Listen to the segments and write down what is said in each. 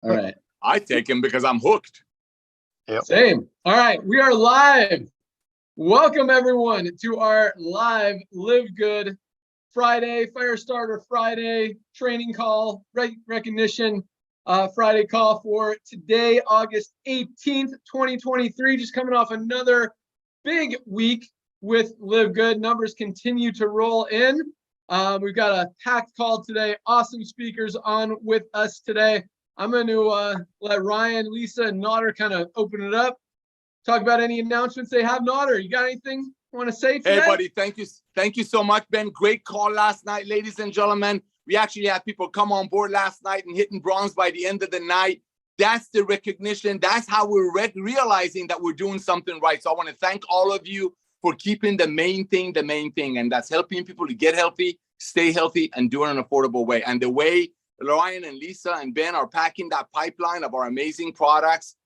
All right. I take him because I'm hooked. Yep. Same. All right. We are live. Welcome, everyone, to our live LiveGood Friday, Firestarter Friday training call, recognition Friday call for today, August 18th, 2023. Just coming off another big week with LiveGood. Numbers continue to roll in. We've got a packed call today. Awesome speakers on with us today. I'm going to let Ryan, Lisa, and Nodder kind of open it up. Talk about any announcements they have. Nodder, you got anything you want to say today? Hey, buddy, thank you so much, Ben. Great call last night, ladies and gentlemen. We actually had people come on board last night and hitting bronze by the end of the night. That's the recognition. That's how we're realizing that we're doing something right. So I want to thank all of you for keeping the main thing, and that's helping people to get healthy, stay healthy, and do it in an affordable way. And the way Ryan and Lisa and Ben are packing that pipeline of our amazing products,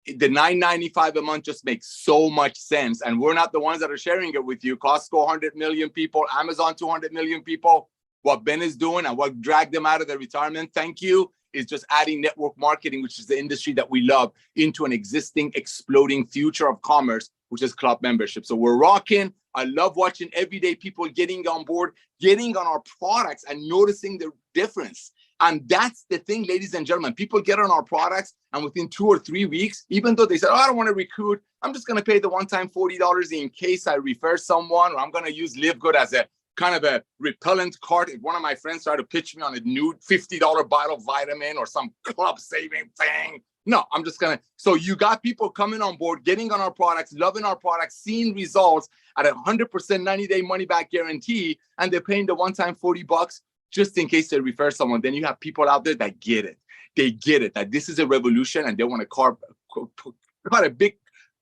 the $9.95 a month just makes so much sense. And we're not the ones that are sharing it with you. Costco, 100 million people, Amazon, 200 million people. What Ben is doing and what dragged them out of their retirement, thank you, is just adding network marketing, which is the industry that we love, into an existing exploding future of commerce, which is club membership. So we're rocking. I love watching everyday people getting on board, getting on our products and noticing the difference. And that's the thing, ladies and gentlemen. People get on our products, and within 2 or 3 weeks, even though they said, oh, I don't want to recruit, I'm just going to pay the one-time $40 in case I refer someone, or I'm going to use LiveGood as a kind of a repellent card. If one of my friends tried to pitch me on a new $50 bottle of vitamin or some club saving thing, no, I'm just going to. So you got people coming on board, getting on our products, loving our products, seeing results at 100% 90-day money-back guarantee, and they're paying the one-time $40 just in case they refer someone. Then you have people out there that get it. They get it, that this is a revolution, and they want to carve a big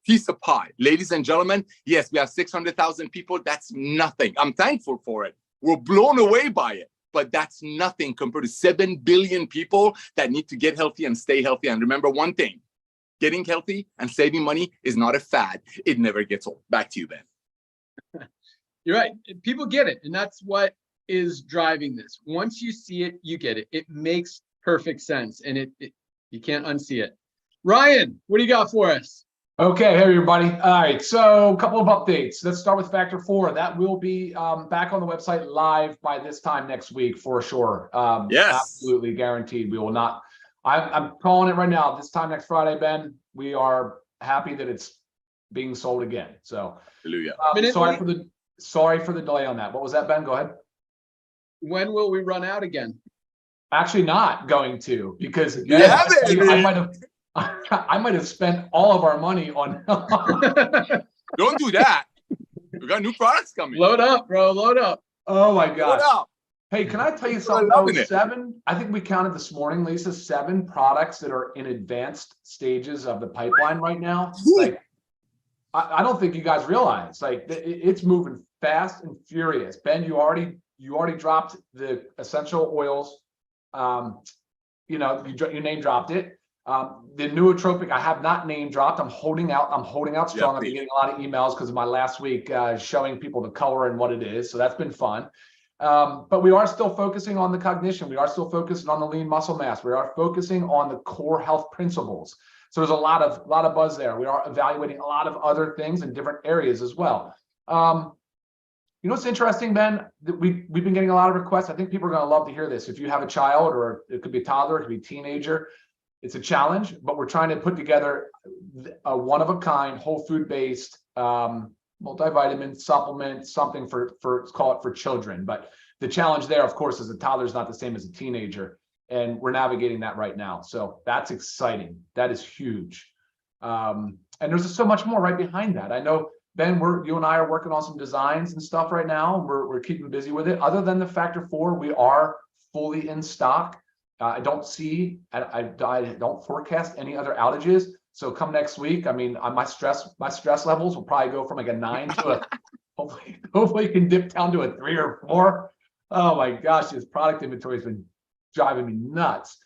piece of pie. Ladies and gentlemen, yes, we have 600,000 people. That's nothing. I'm thankful for it. We're blown away by it, but that's nothing compared to 7 billion people that need to get healthy and stay healthy. And remember one thing, getting healthy and saving money is not a fad. It never gets old. Back to you, Ben. You're right. People get it, and that's what is driving this. Once you see it, you get it. It makes perfect sense, and you can't unsee it. Ryan, what do you got for us? Okay, hey everybody. All right, so a couple of updates. Let's start with Factor 4. That will be back on the website live by this time next week for sure. Yes, absolutely guaranteed. We will not. I'm calling it right now. This time next Friday, Ben. We are happy that it's being sold again. So, hallelujah. Sorry for the delay on that. What was that, Ben? Go ahead. When will we run out again? Actually, not going to, because I might have spent all of our money on. Don't do that. We got new products coming. Load up, bro. Load up. Oh my God. Load up. Hey, can I tell you something? I think we counted this morning, Lisa, 7 products that are in advanced stages of the pipeline right now. Like, I don't think you guys realize, like, it's moving fast and furious. Ben, you already dropped the essential oils. You name dropped it. The nootropic I have not name dropped. I'm holding out strong. I've been getting a lot of emails because of my last week showing people the color and what it is. So that's been fun. But we are still focusing on the cognition. We are still focusing on the lean muscle mass. We are focusing on the core health principles. So there's a lot of buzz there. We are evaluating a lot of other things in different areas as well. You know what's interesting, Ben? We've been getting a lot of requests. I think people are going to love to hear this. If you have a child, or it could be a toddler, it could be a teenager, it's a challenge, but we're trying to put together a one-of-a-kind, whole food-based multivitamin supplement, something for call it for children. But the challenge there, of course, is a toddler is not the same as a teenager, and we're navigating that right now. So that's exciting. That is huge. And there's just so much more right behind that. I know, Ben, you and I are working on some designs and stuff right now. We're keeping busy with it. Other than the Factor 4, we are fully in stock. I don't forecast any other outages. So come next week, I mean, my stress levels will probably go from like a 9 to a hopefully you can dip down to a 3 or 4. Oh my gosh, this product inventory has been driving me nuts.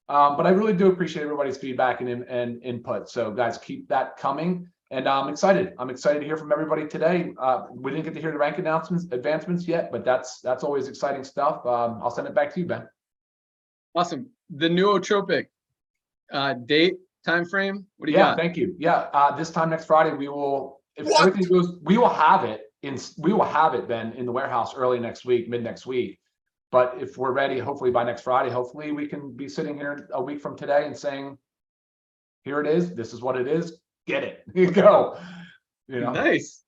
But I really do appreciate everybody's feedback and input. So guys, keep that coming. And I'm excited. I'm excited to hear from everybody today. We didn't get to hear the rank advancements yet, but that's always exciting stuff. I'll send it back to you, Ben. Awesome. The nootropic. Date, time frame? What do you Yeah, got? thank you. Yeah, this time next Friday, we will, if What? everything goes, we will have it then in the warehouse early next week, mid next week. But if we're ready, hopefully by next Friday, hopefully we can be sitting here a week from today and saying, here it is, this is what it is, get it, you go. You know, Nice.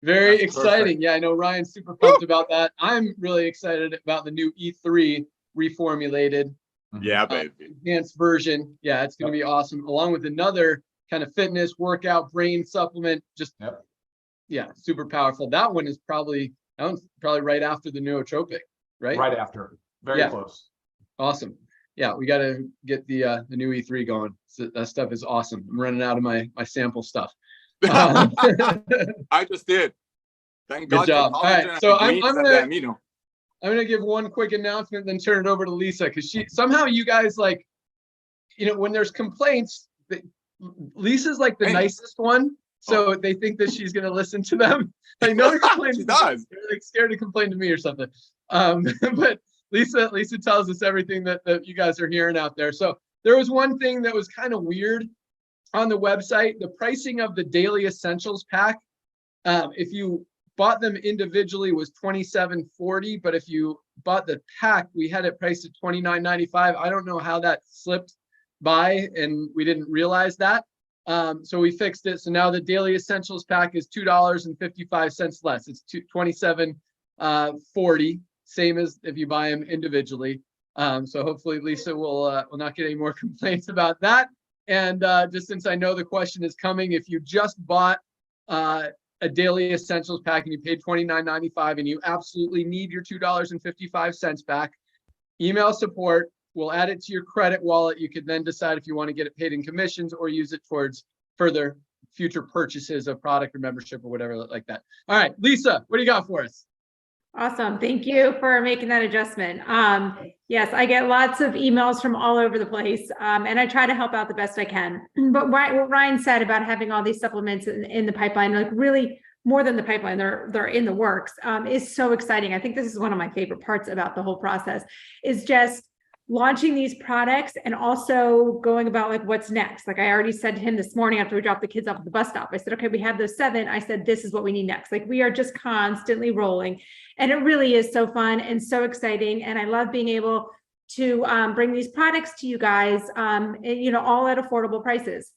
Very That's exciting. perfect. Yeah, I know Ryan's super pumped about that. I'm really excited about the new E3 reformulated Yeah, baby. enhanced version. Yeah, it's going to be awesome. Along with another kind of fitness workout brain supplement. Just yeah, super powerful. That one is probably right after the nootropic, right? Right after, very close. Awesome. Yeah, we got to get the new E3 going. So that stuff is awesome. I'm running out of my sample stuff. I just did. Thank Good God. job. For All right, collagen so and greens I'm gonna give one quick announcement, then turn it over to Lisa, because somehow you guys, like, when there's complaints, Lisa's like the nicest one, so they think that she's gonna listen to them. Like, no one complains. She does. They're like scared to complain to me or something. But Lisa tells us everything that you guys are hearing out there. So there was one thing that was kind of weird on the website. The pricing of the daily essentials pack, if you bought them individually, was $27.40, but if you bought the pack, we had it priced at $29.95. I don't know how that slipped by and we didn't realize that. So we fixed it. So now the daily essentials pack is $2.55 less. It's $27.40, same as if you buy them individually. So hopefully Lisa will not get any more complaints about that. And just since I know the question is coming, if you just bought a daily essentials pack and you paid $29.95 and you absolutely need your $2.55 back, email support. We'll add it to your credit wallet. You could then decide if you want to get it paid in commissions or use it towards further future purchases of product or membership or whatever like that. All right, Lisa, what do you got for us? Awesome. Thank you for making that adjustment. Yes, I get lots of emails from all over the place, and I try to help out the best I can. But what Ryan said about having all these supplements in the pipeline, like really more than the pipeline, they're in the works, is so exciting. I think this is one of my favorite parts about the whole process, is just launching these products and also going about like what's next. Like I already said to him this morning after we dropped the kids off at the bus stop, I said, okay, we have those 7. I said, this is what we need next. Like we are just constantly rolling, and it really is so fun and so exciting. And I love being able to bring these products to you guys, all at affordable prices.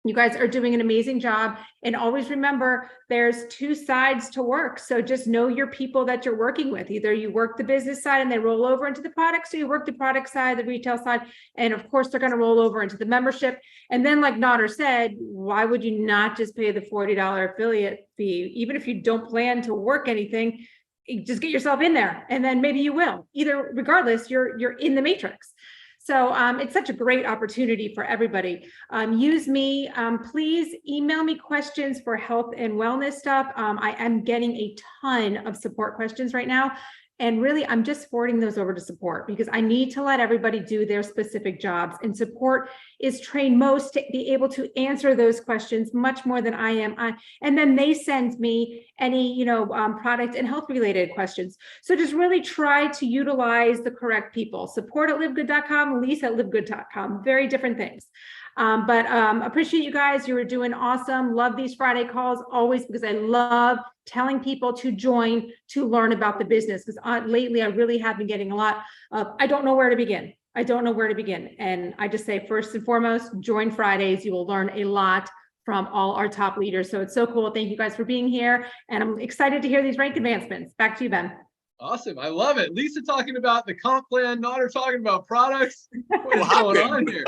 You guys are doing an amazing job. And always remember, there's 2 sides to work. So just know your people that you're working with. Either you work the business side and they roll over into the products, or you work the product side, the retail side. And of course, they're going to roll over into the membership. And then like Nader said, why would you not just pay the $40 affiliate fee? Even if you don't plan to work anything, just get yourself in there. And then maybe you will. Either regardless, you're in the matrix. So it's such a great opportunity for everybody. Use me. Please email me questions for health and wellness stuff. I am getting a ton of support questions right now. And really, I'm just forwarding those over to support because I need to let everybody do their specific jobs. And support is trained most to be able to answer those questions much more than I am. And then they send me any, product and health related questions. So just really try to utilize the correct people. Support at livegood.com, Lisa at livegood.com, very different things. But appreciate you guys. You were doing awesome. Love these Friday calls always because I love telling people to join to learn about the business. Because lately I really have been getting a lot of, I don't know where to begin. I don't know where to begin. And I just say, first and foremost, join Fridays. You will learn a lot from all our top leaders. So it's so cool. Thank you guys for being here. And I'm excited to hear these rank advancements. Back to you, Ben. Awesome. I love it. Lisa talking about the comp plan, Nader talking about products. What is going on here?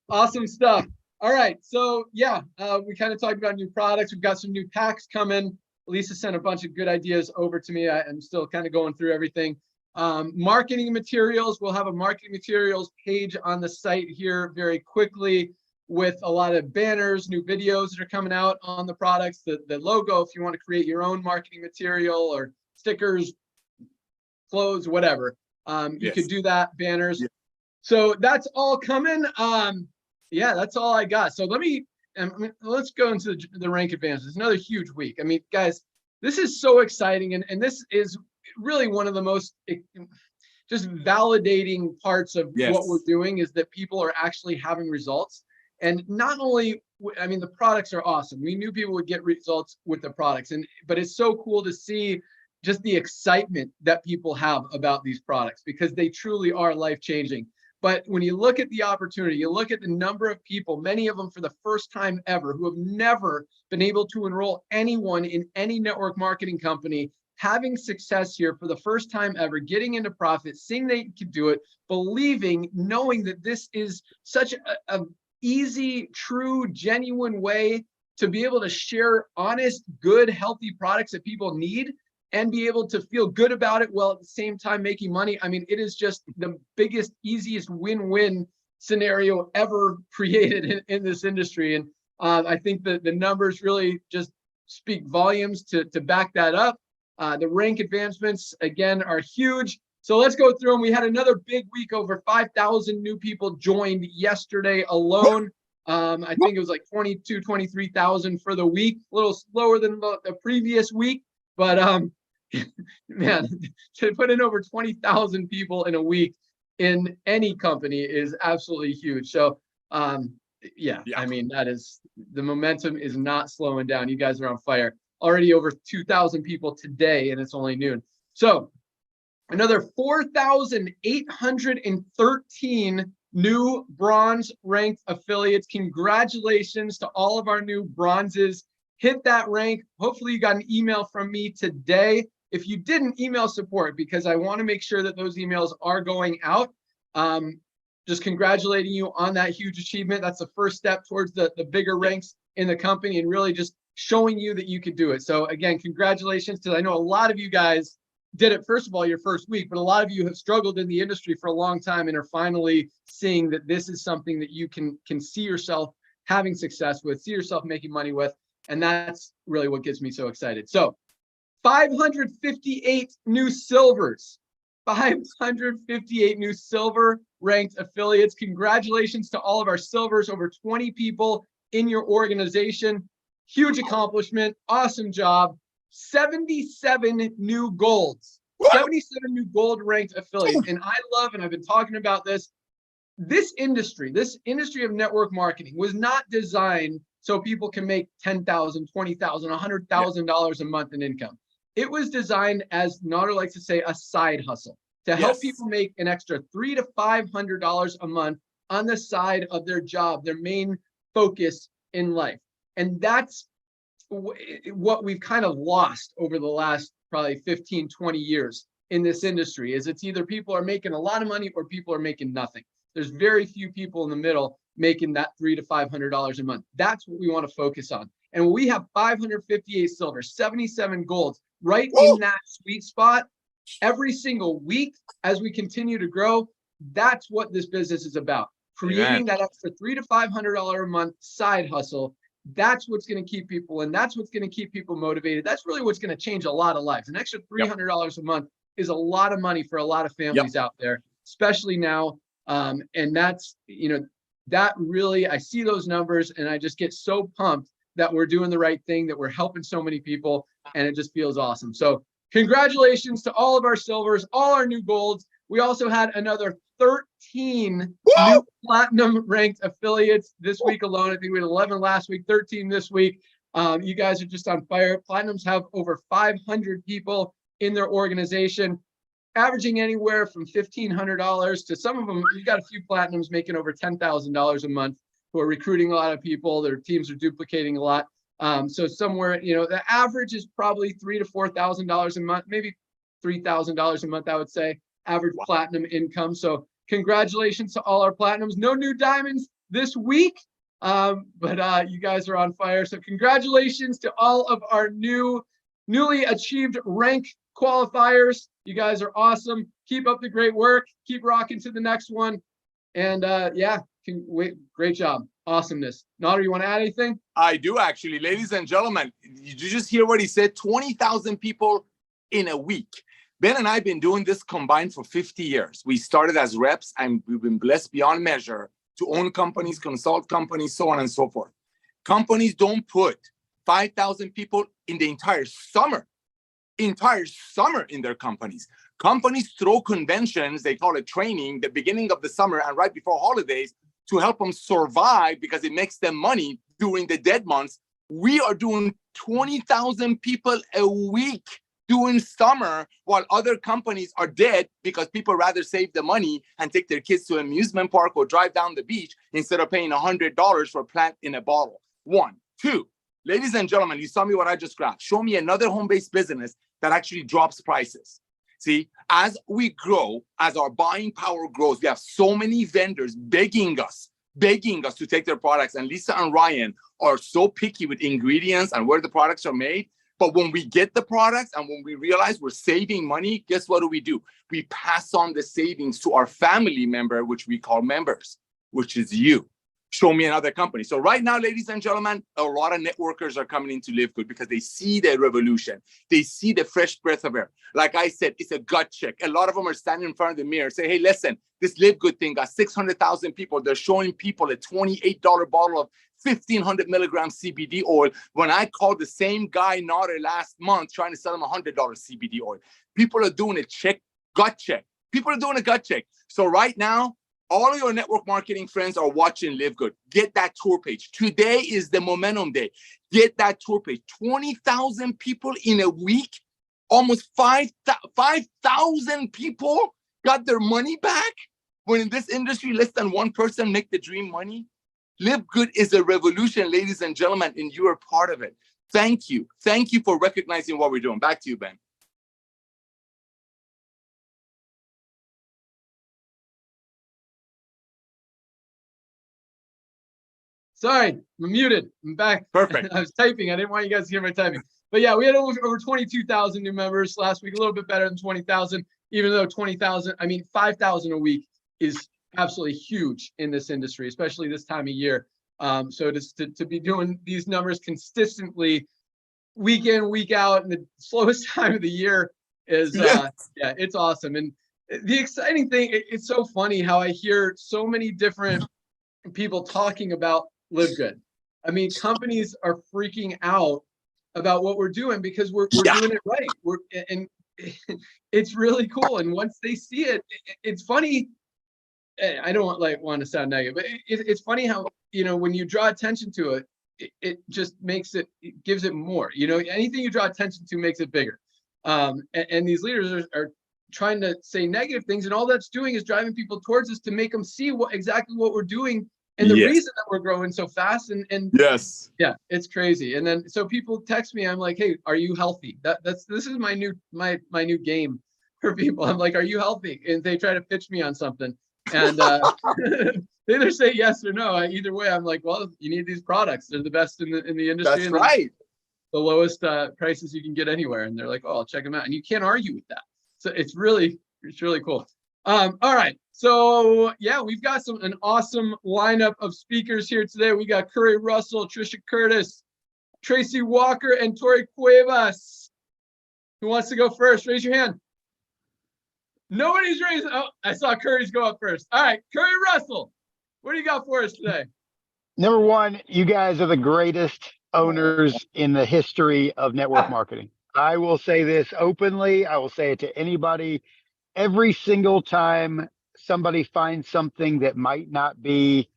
Awesome stuff. All right. So yeah, we kind of talked about new products. We've got some new packs coming. Lisa sent a bunch of good ideas over to me. I'm still kind of going through everything. Marketing materials. We'll have a marketing materials page on the site here very quickly with a lot of banners, new videos that are coming out on the products, the logo, if you want to create your own marketing material or stickers, clothes, whatever. You could do that, banners. Yeah. So that's all coming. Yeah, that's all I got. So let's go into the rank advances. Another huge week. I mean, guys, this is so exciting. And this is really one of the most just validating parts of Yes. what we're doing is that people are actually having results. And not only, I mean, the products are awesome. We knew people would get results with the products, but it's so cool to see just the excitement that people have about these products because they truly are life-changing. But when you look at the opportunity, you look at the number of people, many of them for the first time ever, who have never been able to enroll anyone in any network marketing company, having success here for the first time ever, getting into profit, seeing they can do it, believing, knowing that this is such a easy, true, genuine way to be able to share honest, good, healthy products that people need and be able to feel good about it while at the same time making money. I mean, it is just the biggest, easiest win-win scenario ever created in this industry. And I think that the numbers really just speak volumes to back that up. The rank advancements, again, are huge. So let's go through them. We had another big week. Over 5,000 new people joined yesterday alone. I think it was like 22, 23,000 for the week, a little slower than the previous week. But man, to put in over 20,000 people in a week in any company is absolutely huge. So yeah, I mean, the momentum is not slowing down. You guys are on fire. Already over 2,000 people today, and it's only noon. So another 4,813 new bronze ranked affiliates. Congratulations to all of our new bronzes. Hit that rank. Hopefully you got an email from me today. If you didn't, email support, because I want to make sure that those emails are going out. Just congratulating you on that huge achievement. That's the first step towards the bigger ranks in the company and really just showing you that you could do it. So again, congratulations, because I know a lot of you guys did it, first of all, your first week, but a lot of you have struggled in the industry for a long time and are finally seeing that this is something that you can see yourself having success with, see yourself making money with. And that's really what gets me so excited. So 558 new silvers, 558 new silver ranked affiliates. Congratulations to all of our silvers, over 20 people in your organization. Huge accomplishment. Awesome job. 77 new golds, 77 new gold ranked affiliates. And I love, and I've been talking about this industry of network marketing was not designed so people can make $10,000, $20,000, $100,000 a month in income. It was designed, as Nader likes to say, a side hustle to help people make an extra $300 to $500 a month on the side of their job, their main focus in life. And that's what we've kind of lost over the last probably 15, 20 years in this industry, is it's either people are making a lot of money or people are making nothing. There's very few people in the middle making that $300 to $500 a month. That's what we want to focus on. And we have 558 silver, 77 golds, right in that sweet spot every single week as we continue to grow. That's what this business is about. Creating that extra $300 to $500 a month side hustle. That's what's going to keep people in. That's what's going to keep people motivated. That's really what's going to change a lot of lives. An extra $300 a month is a lot of money for a lot of families out there, especially now. And that's, that really, I see those numbers and I just get so pumped that we're doing the right thing, that we're helping so many people, and it just feels awesome. So congratulations to all of our silvers, all our new golds. We also had another 13 new platinum ranked affiliates this week alone. I think we had 11 last week, 13 this week. You guys are just on fire. Platinums have over 500 people in their organization, averaging anywhere from $1,500 to some of them. You've got a few platinums making over $10,000 a month who are recruiting a lot of people. Their teams are duplicating a lot. So somewhere, the average is probably $3,000 to $4,000 a month, maybe $3,000 a month, I would say, average platinum income. So congratulations to all our platinums. No new diamonds this week, but you guys are on fire. So congratulations to all of our newly achieved rank qualifiers. You guys are awesome. Keep up the great work. Keep rocking to the next one. And great job. Awesomeness. Nader, you want to add anything? I do, actually. Ladies and gentlemen, did you just hear what he said? 20,000 people in a week. Ben and I have been doing this combined for 50 years. We started as reps, and we've been blessed beyond measure to own companies, consult companies, so on and so forth. Companies don't put 5,000 people in the entire summer in their companies. Companies throw conventions, they call it training, the beginning of the summer and right before holidays to help them survive because it makes them money during the dead months. We are doing 20,000 people a week doing summer while other companies are dead because people rather save the money and take their kids to an amusement park or drive down the beach instead of paying $100 for a plant in a bottle. 1, 2, ladies and gentlemen, you saw me what I just grabbed. Show me another home-based business that actually drops prices. See, as we grow, as our buying power grows, we have so many vendors begging us to take their products. And Lisa and Ryan are so picky with ingredients and where the products are made. But when we get the products and when we realize we're saving money, guess what do? We pass on the savings to our family member, which we call members, which is you. Show me another company. So right now, ladies and gentlemen, a lot of networkers are coming into LiveGood because they see the revolution. They see the fresh breath of air. Like I said, it's a gut check. A lot of them are standing in front of the mirror, say, hey, listen, this LiveGood thing got 600,000 people. They're showing people a $28 bottle of 1,500 milligrams CBD oil. When I called the same guy Nader last month trying to sell him $100 CBD oil, people are doing a gut check. People are doing a gut check. So right now, all of your network marketing friends are watching LiveGood. Get that tour page. Today is the momentum day. Get that tour page. 20,000 people in a week, almost 5,000 people got their money back. When in this industry, less than 1% make the dream money. LiveGood is a revolution, ladies and gentlemen, and you are part of it. Thank you. Thank you for recognizing what we're doing. Back to you, Ben. Sorry, I'm muted. I'm back. Perfect. I was typing. I didn't want you guys to hear my typing. But yeah, we had over 22,000 new members last week, a little bit better than 20,000, even though 5,000 a week is absolutely huge in this industry, especially this time of year. So to be doing these numbers consistently week in, week out in the slowest time of the year is, yeah, it's awesome. And the exciting thing, it's so funny how I hear so many different people talking about LiveGood. I mean, companies are freaking out about what we're doing because we're doing it right. And it's really cool. And once they see it, it's funny. I don't want to sound negative, but it's funny how, when you draw attention to it, it just it gives it more. Anything you draw attention to makes it bigger. And these leaders are trying to say negative things, and all that's doing is driving people towards us to make them see exactly what we're doing and the reason that we're growing so fast. And yes, yeah, it's crazy. And then so people text me, I'm like, hey, are you healthy? This is my new game for people. I'm like, are you healthy? And they try to pitch me on something. And they either say yes or no. Either way, I'm like, well, you need these products. They're the best in the industry. That's right. The lowest prices you can get anywhere. And they're like, oh, I'll check them out. And you can't argue with that. So it's really cool. All right. So yeah, we've got an awesome lineup of speakers here today. We got Curry Russell, Trisha Curtis, Tracy Walker, and Tori Cuevas. Who wants to go first? Raise your hand. Nobody's raising. Oh, I saw Curry's go up first. All right, Curry Russell, what do you got for us today? Number one, you guys are the greatest owners in the history of network marketing. I will say this openly. I will say it to anybody. Every single time somebody finds something that might not be,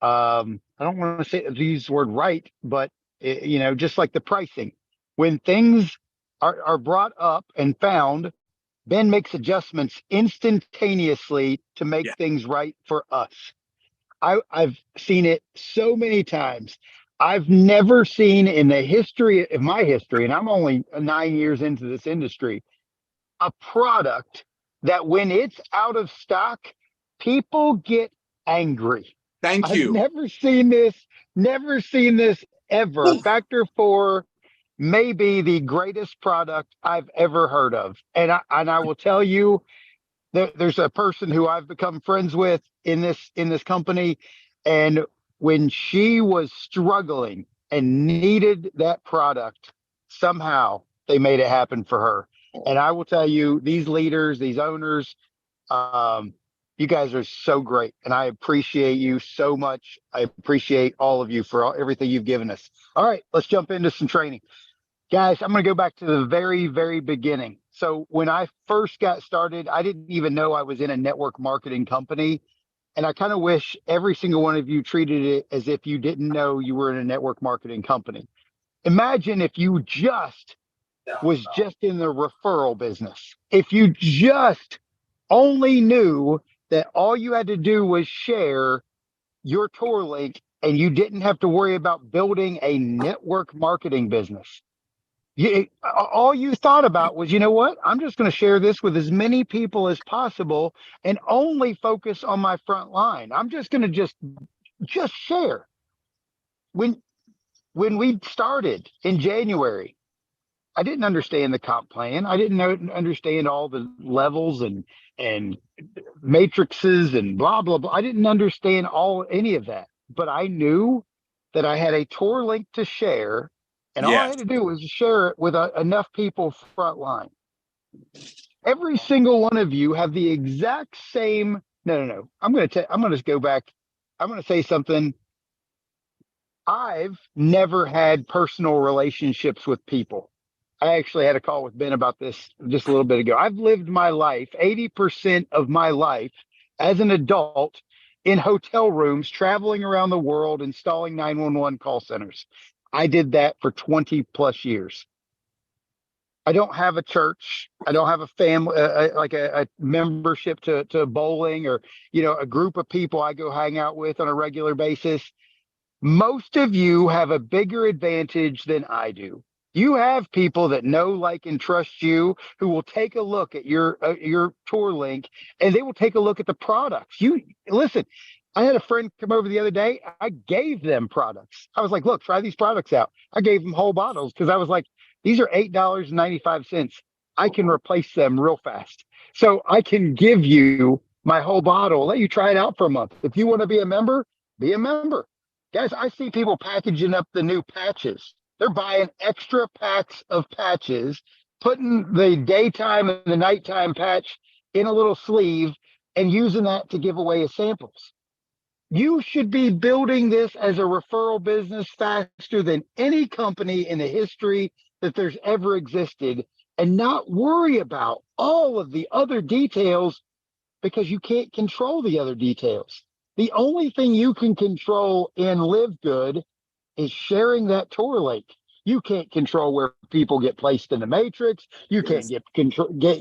I don't want to use the word right, but just like the pricing, when things are brought up and found, Ben makes adjustments instantaneously to make things right for us. I've seen it so many times. I've never seen in the history of my history, and I'm only 9 years into this industry, a product that when it's out of stock, people get angry. Thank you. I've never seen this ever. Factor 4 may be the greatest product I've ever heard of. And I will tell you, there's a person who I've become friends with in this company, and when she was struggling and needed that product, somehow they made it happen for her. And I will tell you, these leaders, these owners, you guys are so great, and I appreciate you so much. I appreciate all of you for everything you've given us. All right, let's jump into some training. Guys, I'm going to go back to the very, very beginning. So when I first got started, I didn't even know I was in a network marketing company. And I kind of wish every single one of you treated it as if you didn't know you were in a network marketing company. Imagine if you was just in the referral business. If you just only knew that all you had to do was share your tour link and you didn't have to worry about building a network marketing business. All you thought about was, you know what? I'm just going to share this with as many people as possible and only focus on my front line. I'm just going to just share. When we started in January, I didn't understand the comp plan. I didn't understand all the levels and matrices and blah blah blah. I didn't understand any of that, but I knew that I had a tour link to share, and all I had to do was share it with enough people front line. Every single one of you have the exact same. No. I'm going to go back. I'm going to say something. I've never had personal relationships with people. I actually had a call with Ben about this just a little bit ago. I've lived my life, 80% of my life as an adult in hotel rooms, traveling around the world, installing 911 call centers. I did that for 20 plus years. I don't have a church. I don't have a family, like a membership to bowling or, a group of people I go hang out with on a regular basis. Most of you have a bigger advantage than I do. You have people that know, like, and trust you who will take a look at your tour link, and they will take a look at the products. You listen, I had a friend come over the other day. I gave them products. I was like, look, try these products out. I gave them whole bottles because I was like, these are $8.95. I can replace them real fast. So I can give you my whole bottle, let you try it out for a month. If you want to be a member, be a member. Guys, I see people packaging up the new patches. They're buying extra packs of patches, putting the daytime and the nighttime patch in a little sleeve and using that to give away as samples. You should be building this as a referral business faster than any company in the history that there's ever existed, and not worry about all of the other details because you can't control the other details. The only thing you can control in LiveGood is sharing that tour link. You can't control where people get placed in the matrix. You can't you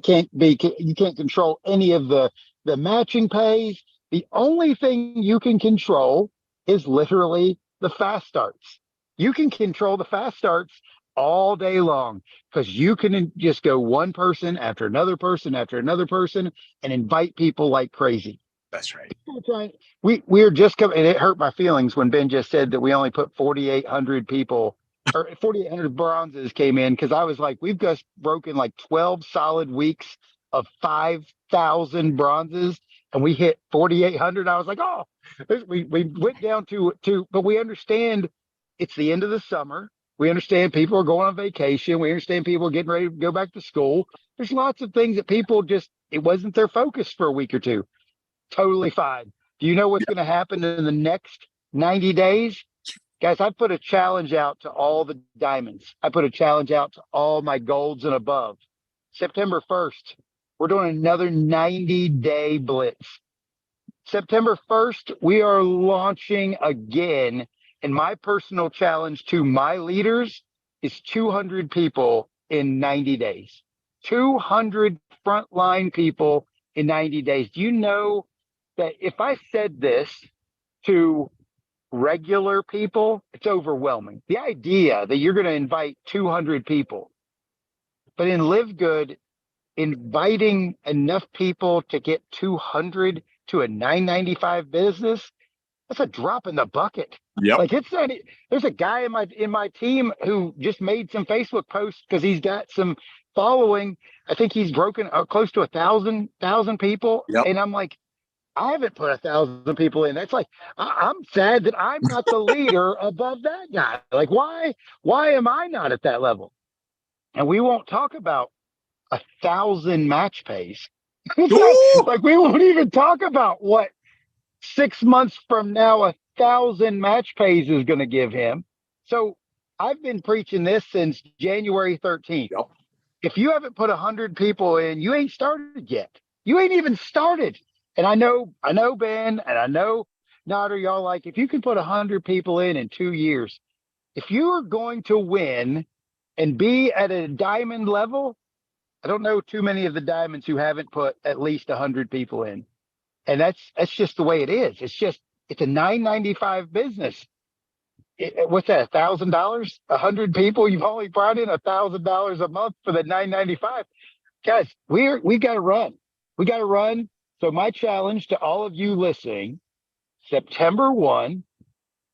can't control any of the matching pays. The only thing you can control is literally the fast starts. You can control the fast starts all day long because you can just go one person after another person after another person and invite people like crazy. That's right. We're just coming, and it hurt my feelings when Ben just said that we only put 4,800 people or 4,800 bronzes came in, because I was like, we've just broken like 12 solid weeks of 5,000 bronzes, and we hit 4,800. I was like, oh, we went down to, but we understand it's the end of the summer. We understand people are going on vacation. We understand people are getting ready to go back to school. There's lots of things that people it wasn't their focus for a week or two. Totally fine. Do you know what's going to happen in the next 90 days? Guys, I put a challenge out to all the diamonds. I put a challenge out to all my golds and above. September 1st, we're doing another 90-day blitz. September 1st, we are launching again. And my personal challenge to my leaders is 200 people in 90 days. 200 frontline people in 90 days. Do you know that if I said this to regular people, it's overwhelming. The idea that you're going to invite 200 people, but in LiveGood, inviting enough people to get 200 to a $9.95 business, that's a drop in the bucket. Yep. Like, it's not. There's a guy in my team who just made some Facebook posts because he's got some following. I think he's broken close to 1,000 people. Yep. And I'm like, I haven't put 1,000 people in. That's like, I'm sad that I'm not the leader above that guy. Like, why am I not at that level? And we won't talk about 1,000 match pays. Like, we won't even talk about what 6 months from now 1,000 match pays is going to give him. So I've been preaching this since January 13th. Yep. if you haven't put 100 people in, you ain't started yet. You ain't even started. And I know Ben, and I know Nodder, y'all, like, if you can put 100 people in 2 years, if you are going to win and be at a diamond level, I don't know too many of the diamonds who haven't put at least 100 people in. And that's just the way it is. It's a $9.95 business. What's that? $1,000? 100 people, you've only brought in $1,000 a month for the $9.95. Guys, we got to run. We got to run. So my challenge to all of you listening, September 1,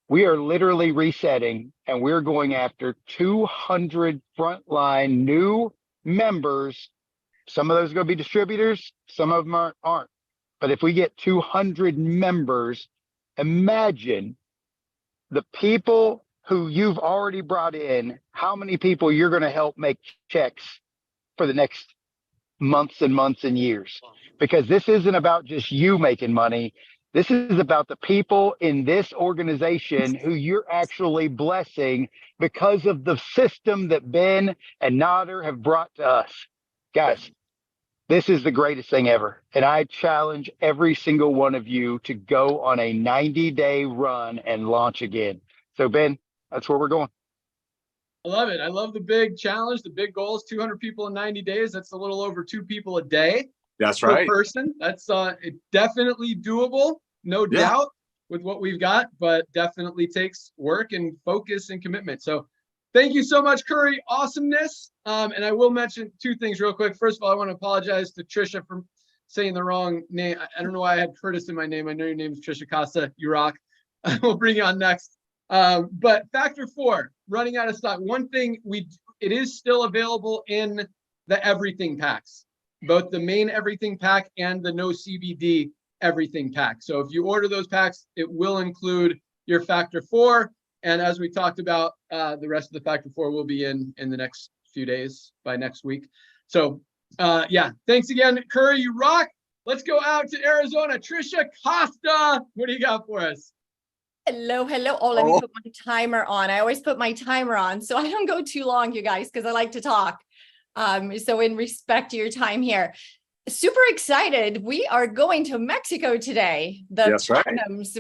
we are literally resetting, and we're going after 200 frontline new members. Some of those are going to be distributors. Some of them aren't. But if we get 200 members, imagine the people who you've already brought in, how many people you're going to help make checks for the next months and months and years. Because this isn't about just you making money. This is about the people in this organization who you're actually blessing because of the system that Ben and Nodder have brought to us. Guys, this is the greatest thing ever. And I challenge every single one of you to go on a 90-day run and launch again. So Ben, that's where we're going. I love it. I love the big challenge, the big goals, 200 people in 90 days. That's a little over 2 people a day. That's per right. person. That's definitely doable, no doubt, with what we've got, but definitely takes work and focus and commitment. So thank you so much, Curry. Awesomeness. And I will mention 2 things real quick. First of all, I want to apologize to Trisha for saying the wrong name. I don't know why I had Curtis in my name. I know your name is Trisha Costa. You rock. We'll bring you on next. But factor 4, running out of stock. One thing it is still available in the everything packs, both the main everything pack and the no CBD everything pack. So if you order those packs, it will include your factor 4. And as we talked about, the rest of the factor 4 will be in the next few days, by next week. So yeah, thanks again, Curry, you rock. Let's go out to Arizona. Trisha Costa, what do you got for us? Hello. Oh, let me put my timer on. I always put my timer on so I don't go too long, you guys, because I like to talk. So in respect to your time here, super excited. We are going to Mexico today. That's right.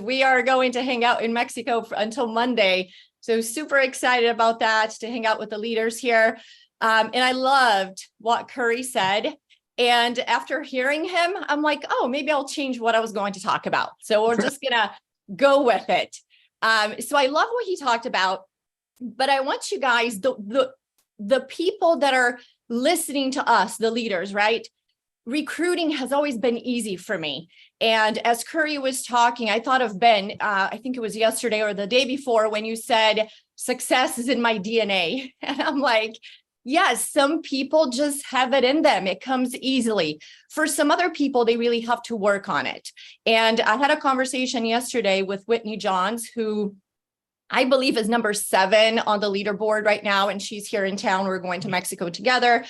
We are going to hang out in Mexico until Monday. So super excited about that, to hang out with the leaders here. And I loved what Curry said. And after hearing him, I'm like, oh, maybe I'll change what I was going to talk about. So we're just going to go with it. So I love what he talked about, but I want you guys, the people that are listening to us, the leaders, right? Recruiting has always been easy for me. And as Curry was talking, I thought of Ben, I think it was yesterday or the day before, when you said success is in my DNA. And I'm like, yes, some people just have it in them. It comes easily. For some other people, they really have to work on it. And I had a conversation yesterday with Whitney Johns, who I believe is number 7 on the leaderboard right now. And she's here in town. We're going to Mexico together.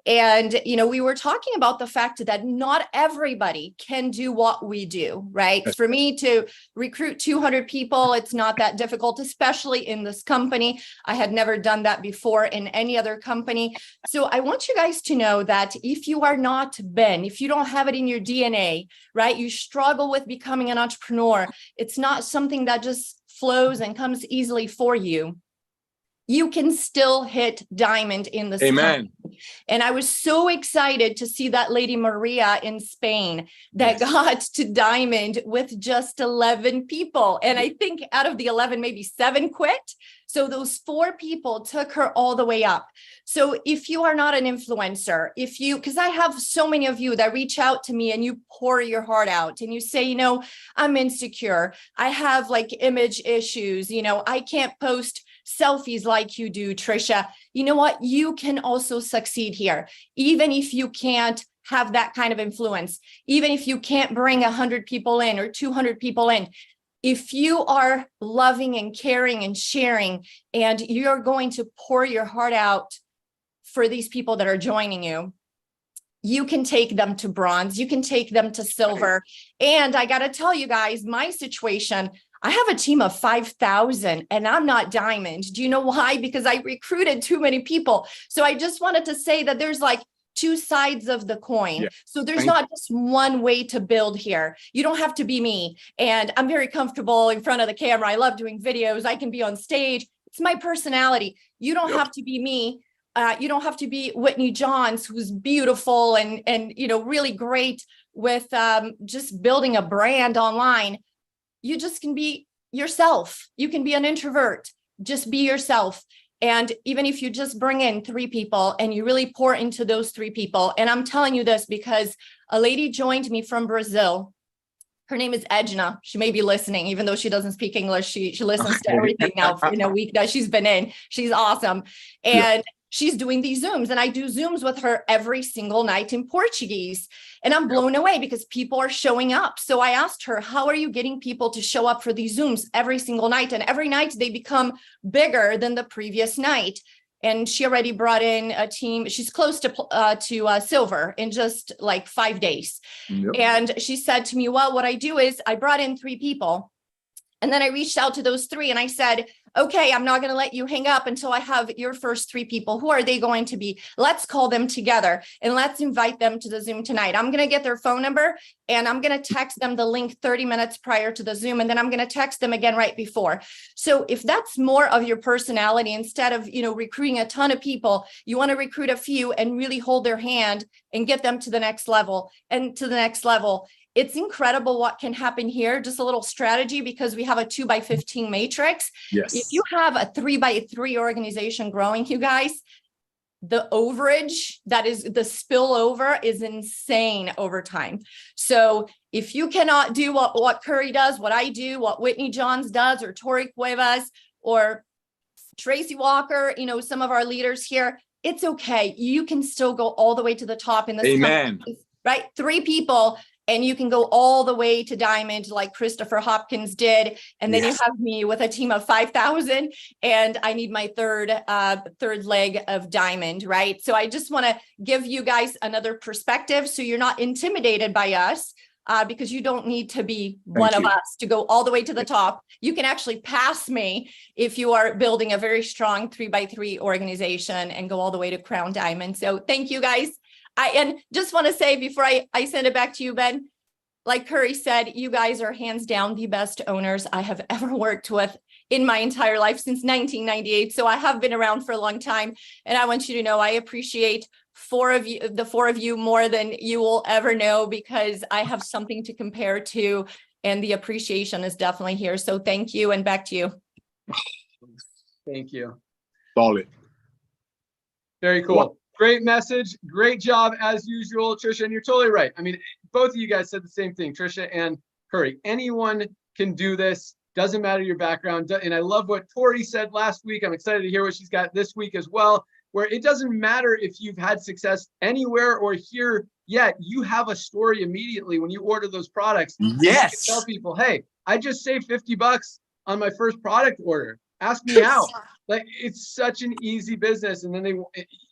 And, we were talking about the fact that not everybody can do what we do, right? For me to recruit 200 people, it's not that difficult, especially in this company. I had never done that before in any other company. So I want you guys to know that if you are not Ben, if you don't have it in your DNA, right? You struggle with becoming an entrepreneur. It's not something that just flows and comes easily for you. You can still hit diamond in this company. And I was so excited to see that lady Maria in Spain that got to diamond with just 11 people. And I think out of the 11, maybe 7 quit. So those 4 people took her all the way up. So if you are not an influencer, because I have so many of you that reach out to me and you pour your heart out and you say, I'm insecure. I have image issues. I can't post selfies like you do, Trisha. You know what? You can also succeed here, even if you can't have that kind of influence, even if you can't bring 100 people in or 200 people in. If you are loving and caring and sharing, and you're going to pour your heart out for these people that are joining you, you can take them to bronze, you can take them to silver. And I got to tell you guys, my situation, I have a team of 5,000 and I'm not diamond. Do you know why? Because I recruited too many people. So I just wanted to say that there's like two sides of the coin. Yeah. So there's not just one way to build here. You don't have to be me. And I'm very comfortable in front of the camera. I love doing videos. I can be on stage. It's my personality. You don't have to be me. You don't have to be Whitney Johns, who's beautiful and really great with just building a brand online. You just can be yourself. You can be an introvert. Just be yourself. And even if you just bring in 3 people and you really pour into those 3 people, and I'm telling you this because a lady joined me from Brazil. Her name is Edna. She may be listening, even though she doesn't speak English. She listens to everything now in a week that she's been in. She's awesome. And she's doing these Zooms, and I do Zooms with her every single night in Portuguese. And I'm blown away because people are showing up. So I asked her, how are you getting people to show up for these Zooms every single night? And every night they become bigger than the previous night. And she already brought in a team. She's close to silver in just like 5 days. Yep. And she said to me, well, what I do is I brought in 3 people. And then I reached out to those 3 and I said, okay, I'm not going to let you hang up until I have your first 3 people. Who are they going to be? Let's call them together and let's invite them to the Zoom tonight. I'm going to get their phone number and I'm going to text them the link 30 minutes prior to the Zoom. And then I'm going to text them again right before. So if that's more of your personality, instead of, recruiting a ton of people, you want to recruit a few and really hold their hand and get them to the next level and to the next level. It's incredible what can happen here. Just a little strategy, because we have a 2x15 matrix. Yes. If you have a 3x3 organization growing, you guys, the overage, that is the spillover, is insane over time. So if you cannot do what Curry does, what I do, what Whitney Johns does, or Tori Cuevas, or Tracy Walker, some of our leaders here, it's okay. You can still go all the way to the top in this company, right? 3 people. And you can go all the way to diamond like Christopher Hopkins did. And then you have me with a team of 5,000 and I need my third leg of diamond, right? So I just want to give you guys another perspective so you're not intimidated by us because you don't need to be one of us to go all the way to the top. You can actually pass me if you are building a very strong 3x3 organization and go all the way to crown diamond. So thank you guys. And just want to say before I send it back to you, Ben, like Curry said, you guys are hands down the best owners I have ever worked with in my entire life since 1998. So I have been around for a long time. And I want you to know I appreciate the 4 of you more than you will ever know, because I have something to compare to. And the appreciation is definitely here. So thank you, and back to you. Thank you. Solid. Very cool. Great message. Great job as usual, Trisha. And you're totally right. I mean, both of you guys said the same thing, Trisha and Curry. Anyone can do this. Doesn't matter your background. And I love what Tori said last week. I'm excited to hear what she's got this week as well, where it doesn't matter if you've had success anywhere or here yet. You have a story immediately when you order those products. Yes. You can tell people, hey, I just saved $50 on my first product order. Ask me how. Like, it's such an easy business. And then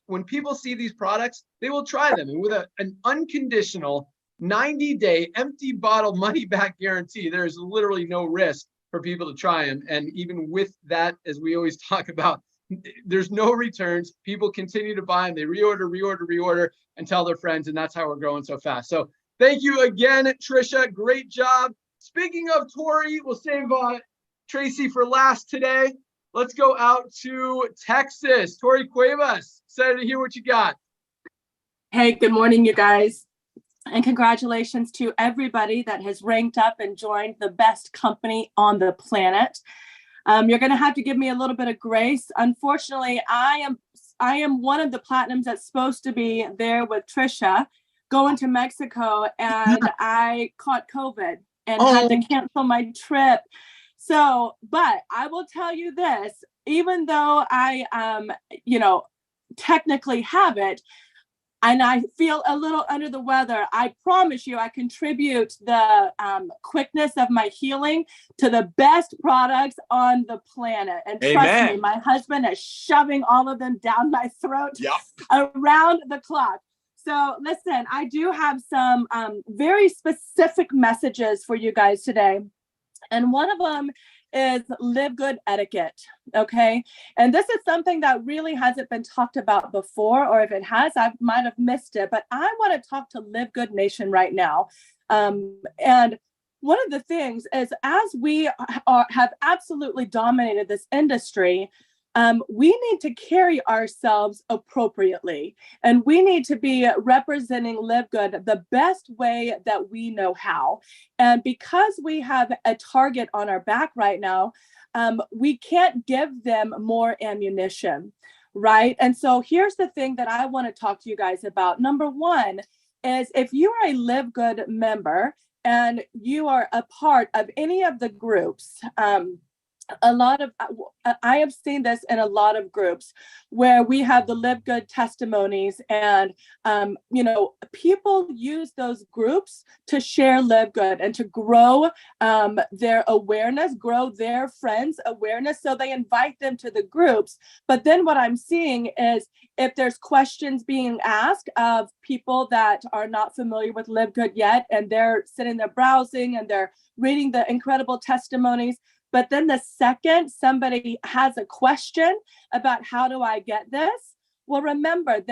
when people see these products, they will try them. And with an unconditional 90-day empty bottle money back guarantee, there's literally no risk for people to try them. And even with that, as we always talk about, there's no returns. People continue to buy them. They reorder, and tell their friends. And that's how we're growing so fast. So thank you again, Trisha. Great job. Speaking of Tori, we'll save Tracy for last today. Let's go out to Texas. Tori Cuevas, excited to hear what you got. Hey, good morning, you guys. And congratulations to everybody that has ranked up and joined the best company on the planet. You're going to have to give me a little bit of grace. Unfortunately, I am one of the platinums that's supposed to be there with Trisha going to Mexico, and I caught COVID and had to cancel my trip. So, but I will tell you this, even though I, technically have it, and I feel a little under the weather, I promise you I contribute the quickness of my healing to the best products on the planet. And trust me, my husband is shoving all of them down my throat around the clock. So listen, I do have some very specific messages for you guys today. And one of them is Live Good etiquette. Okay. And this is something that really hasn't been talked about before, or if it has, I might have missed it. But I want to talk to Live Good Nation right now. And one of the things is, as we have absolutely dominated this industry, we need to carry ourselves appropriately, and we need to be representing Live Good the best way that we know how. And because we have a target on our back right now, we can't give them more ammunition, right? And so here's the thing that I want to talk to you guys about. Number one is, if you are a Live Good member and you are a part of any of the groups, I have seen this in a lot of groups where we have the Live Good testimonies, and people use those groups to share Live Good and to grow their awareness, grow their friends' awareness. So they invite them to the groups. But then what I'm seeing is, if there's questions being asked of people that are not familiar with Live Good yet, and they're sitting there browsing and they're reading the incredible testimonies, but then the second somebody has a question about how do I get this? Well, remember,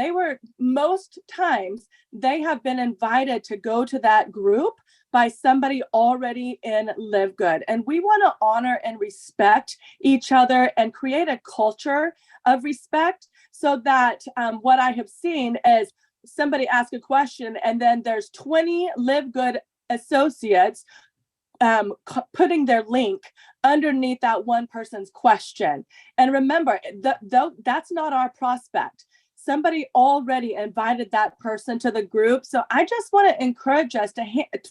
most times they have been invited to go to that group by somebody already in Live Good. And we want to honor and respect each other and create a culture of respect, so that what I have seen is somebody ask a question, and then there's 20 Live Good associates putting their link underneath that one person's question. And remember, that's not our prospect. Somebody already invited that person to the group. So I just want to encourage us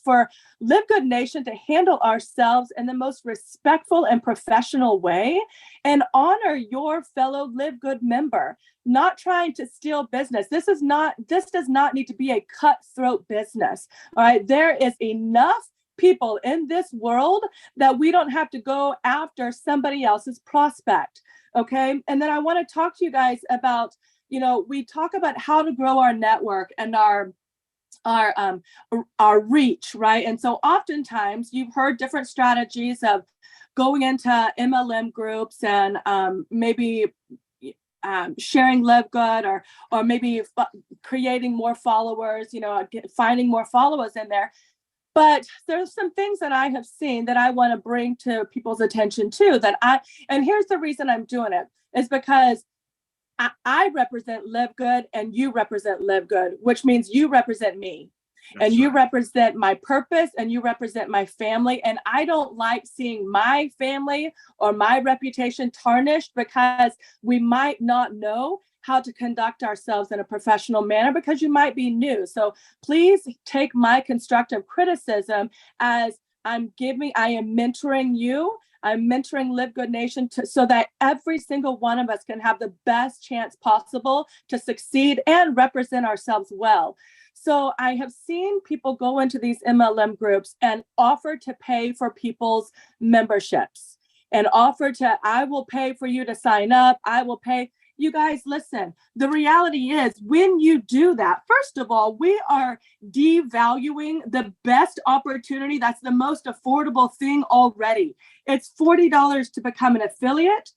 for Live Good Nation to handle ourselves in the most respectful and professional way, and honor your fellow Live Good member, not trying to steal business. This does not need to be a cutthroat business. All right. There is enough people in this world that we don't have to go after somebody else's prospect. Okay. And then I want to talk to you guys about, we talk about how to grow our network and our reach, right? And so oftentimes you've heard different strategies of going into MLM groups and maybe sharing Live Good, or maybe creating more followers, finding more followers in there. But there's some things that I have seen that I want to bring to people's attention too, and here's the reason I'm doing it, is because I represent Live Good and you represent Live Good, which means you represent me. And you represent my purpose, and you represent my family. And I don't like seeing my family or my reputation tarnished because we might not know how to conduct ourselves in a professional manner, because you might be new. So please take my constructive criticism as I am mentoring you. I'm mentoring Live Good Nation so that every single one of us can have the best chance possible to succeed and represent ourselves well. So I have seen people go into these MLM groups and offer to pay for people's memberships, and I will pay for you to sign up. I will pay. You guys, listen, the reality is, when you do that, first of all, we are devaluing the best opportunity. That's the most affordable thing already. It's $40 to become an affiliate,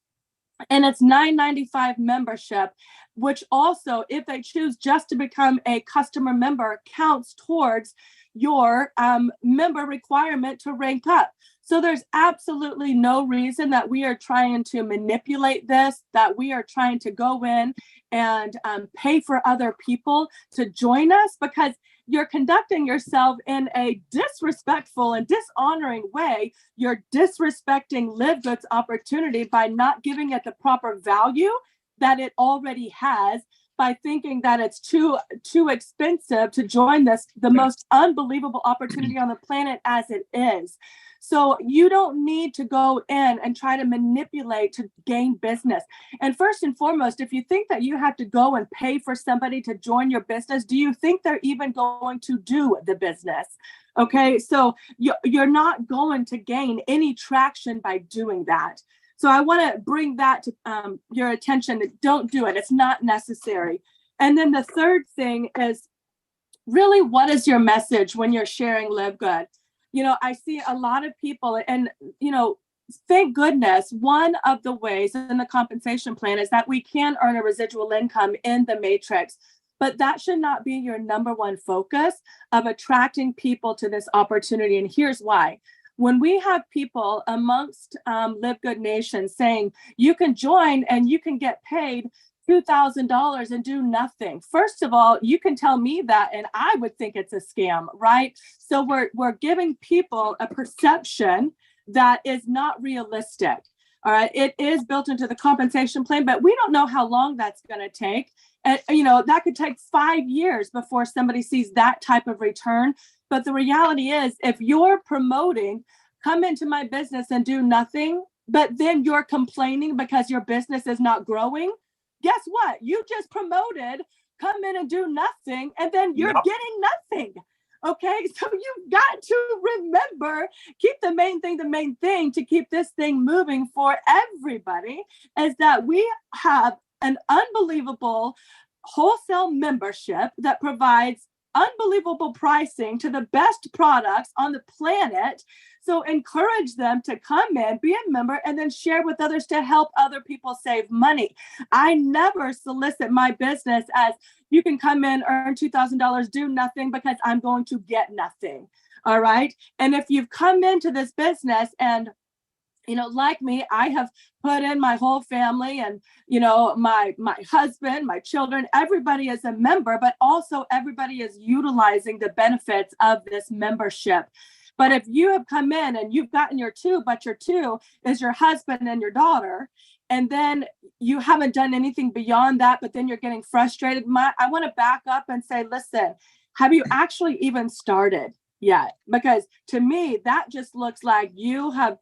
and it's $9.95 membership, which also, if they choose just to become a customer member, counts towards your member requirement to rank up. So there's absolutely no reason that we are trying to manipulate this, that we are trying to go in and pay for other people to join us, because you're conducting yourself in a disrespectful and dishonoring way. You're disrespecting Live Good's opportunity by not giving it the proper value that it already has, by thinking that it's too expensive to join the most unbelievable opportunity on the planet as it is. So you don't need to go in and try to manipulate to gain business. And first and foremost, if you think that you have to go and pay for somebody to join your business, do you think they're even going to do the business? Okay, so you're not going to gain any traction by doing that. So I want to bring that to your attention. Don't do it. It's not necessary. And then the third thing is, really, what is your message when you're sharing Live Good? I see a lot of people, and, thank goodness, one of the ways in the compensation plan is that we can earn a residual income in the matrix. But that should not be your number one focus of attracting people to this opportunity. And here's why. When we have people amongst LiveGood Nation saying you can join and you can get paid $2,000 and do nothing. First of all, you can tell me that and I would think it's a scam, right? So we're giving people a perception that is not realistic. All right. It is built into the compensation plan, but we don't know how long that's going to take. And, that could take 5 years before somebody sees that type of return. But the reality is, if you're promoting, come into my business and do nothing, but then you're complaining because your business is not growing, guess what? You just promoted, come in and do nothing, and then you're getting nothing. Okay, so you've got to remember, keep the main thing to keep this thing moving for everybody is that we have an unbelievable wholesale membership that provides unbelievable pricing to the best products on the planet. So encourage them to come in, be a member, and then share with others to help other people save money. I never solicit my business as you can come in, earn $2,000, do nothing because I'm going to get nothing. All right. And if you've come into this business and like me, I have put in my whole family and, my husband, my children, everybody is a member, but also everybody is utilizing the benefits of this membership. But if you have come in and you've gotten your two, but your two is your husband and your daughter, and then you haven't done anything beyond that, but then you're getting frustrated, I want to back up and say, listen, have you actually even started yet? Because to me, that just looks like you have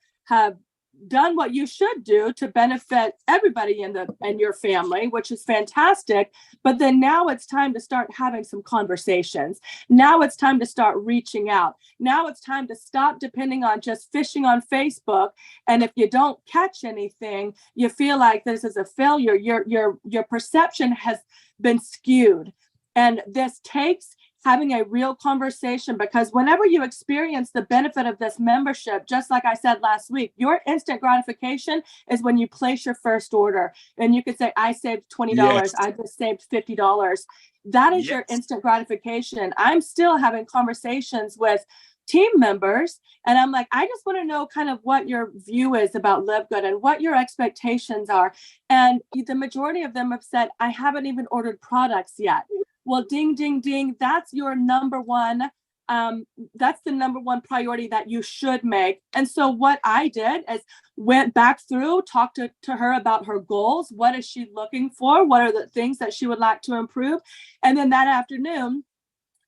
done what you should do to benefit everybody in your family, which is fantastic. But then now it's time to start having some conversations. Now it's time to start reaching out. Now it's time to stop depending on just fishing on Facebook. And if you don't catch anything, you feel like this is a failure. Your perception has been skewed. And this takes having a real conversation, because whenever you experience the benefit of this membership, just like I said last week, your instant gratification is when you place your first order and you could say, I saved $20. Yes. I just saved $50. That is your instant gratification. I'm still having conversations with team members and I'm like, I just want to know kind of what your view is about LiveGood and what your expectations are. And the majority of them have said, I haven't even ordered products yet. Well, ding, ding, ding. That's your number one. That's the number one priority that you should make. And so what I did is went back through, talked to her about her goals. What is she looking for? What are the things that she would like to improve? And then that afternoon,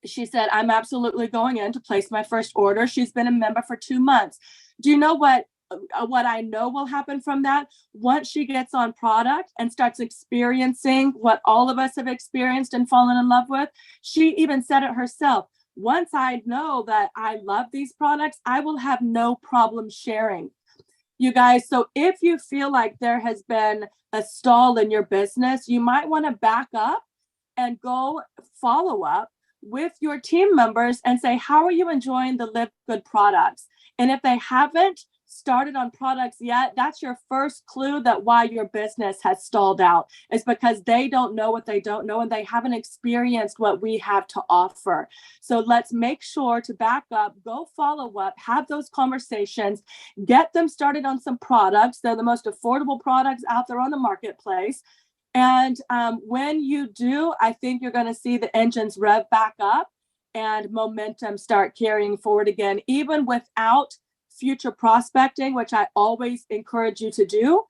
she said, I'm absolutely going in to place my first order. She's been a member for 2 months. Do you know what I know will happen from that? Once she gets on product and starts experiencing what all of us have experienced and fallen in love with, she even said it herself. Once I know that I love these products, I will have no problem sharing. You guys, so if you feel like there has been a stall in your business, you might want to back up and go follow up with your team members and say, how are you enjoying the LiveGood products? And if they haven't started on products yet, that's your first clue that why your business has stalled out, is because they don't know what they don't know and they haven't experienced what we have to offer. So let's make sure to back up, go follow up, have those conversations, get them started on some products. They're the most affordable products out there on the marketplace. And when you do, I think you're going to see the engines rev back up and momentum start carrying forward again, even without future prospecting, which I always encourage you to do.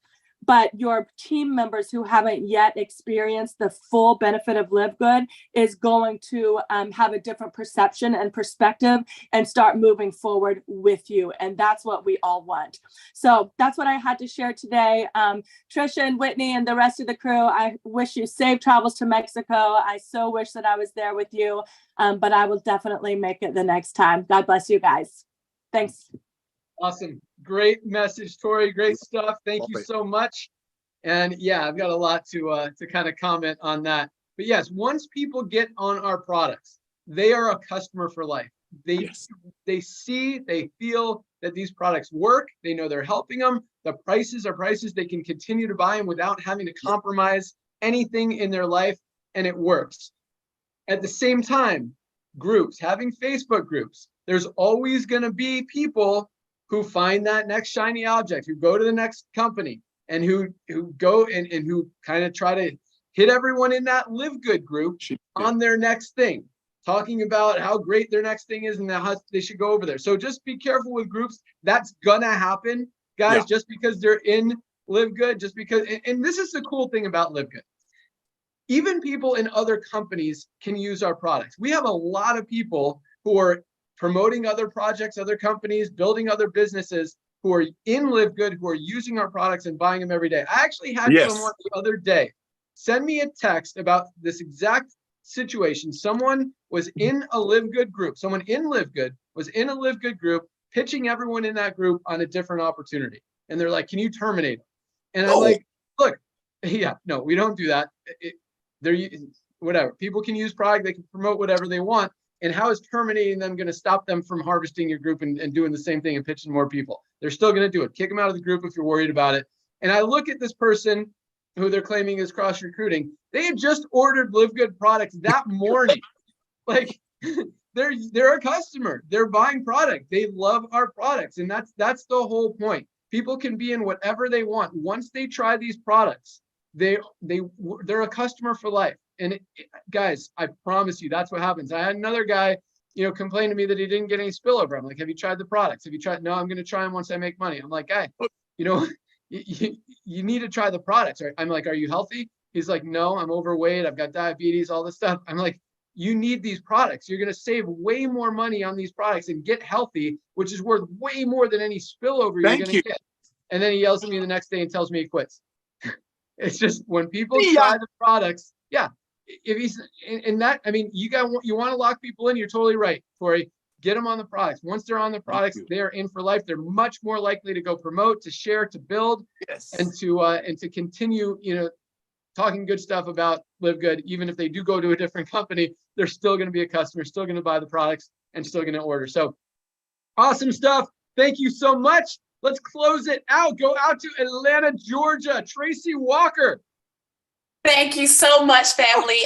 But your team members who haven't yet experienced the full benefit of LiveGood is going to have a different perception and perspective and start moving forward with you. And that's what we all want. So that's what I had to share today. Trisha and Whitney and the rest of the crew, I wish you safe travels to Mexico. I so wish that I was there with you, but I will definitely make it the next time. God bless you guys. Thanks. Awesome. Great message, Tori. Great stuff. Thank you so much. And yeah, I've got a lot to kind of comment on that. But yes, once people get on our products, they are a customer for life. they see, they feel that these products work. They know they're helping them. The prices are prices they can continue to buy them without having to compromise anything in their life, and it works. At the same time, groups, having Facebook groups, there's always going to be people who find that next shiny object, who go to the next company, and who go and who kind of try to hit everyone in that LiveGood group on their next thing, talking about how great their next thing is and how they should go over there. So just be careful with groups. That's gonna happen, guys, just because they're in LiveGood, just because, and this is the cool thing about LiveGood. Even people in other companies can use our products. We have a lot of people who are promoting other projects, other companies, building other businesses, who are in LiveGood, who are using our products and buying them every day. I actually had someone the other day send me a text about this exact situation. Someone was in a LiveGood group. Someone in LiveGood was in a LiveGood group, pitching everyone in that group on a different opportunity. And they're like, can you terminate them? And I'm like, look, no, we don't do that. They're whatever. People can use product. They can promote whatever they want. And how is terminating them going to stop them from harvesting your group and doing the same thing and pitching more people? They're still going to do it. Kick them out of the group if you're worried about it. And I look at this person who they're claiming is cross recruiting. They had just ordered LiveGood products that morning. Like they're a customer. They're buying product. They love our products, and that's the whole point. People can be in whatever they want. Once they try these products, they're a customer for life. And guys, I promise you, that's what happens. I had another guy, complain to me that he didn't get any spillover. I'm like, have you tried the products? Have you tried? No, I'm going to try them once I make money. I'm like, guy, you need to try the products. I'm like, are you healthy? He's like, no, I'm overweight. I've got diabetes, all this stuff. I'm like, you need these products. You're going to save way more money on these products and get healthy, which is worth way more than any spillover you're going to get. And then he yells at me the next day and tells me he quits. It's just when people try the products. Yeah. If he's in that, I mean, you want to lock people in. You're totally right, Corey. Get them on the products. Once they're on the products, they're in for life. They're much more likely to go promote, to share, to build, and to continue, talking good stuff about LiveGood. Even if they do go to a different company, they're still going to be a customer, still going to buy the products, and still going to order. So awesome stuff. Thank you so much. Let's close it out. Go out to Atlanta, Georgia. Tracy Walker. Thank you so much, family.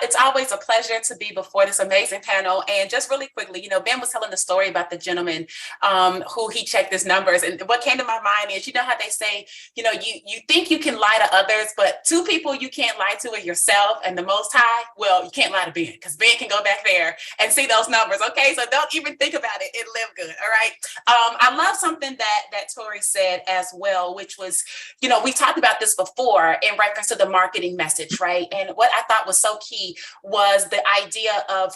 It's always a pleasure to be before this amazing panel. And just really quickly, Ben was telling the story about the gentleman who he checked his numbers. And what came to my mind is, how they say, you think you can lie to others, but two people you can't lie to are yourself and the Most High. Well, you can't lie to Ben, because Ben can go back there and see those numbers. Okay, so don't even think about it. It live good. All right. I love something that Tori said as well, which was, we talked about this before in reference to the marketing message, right? And what I thought was so key was the idea of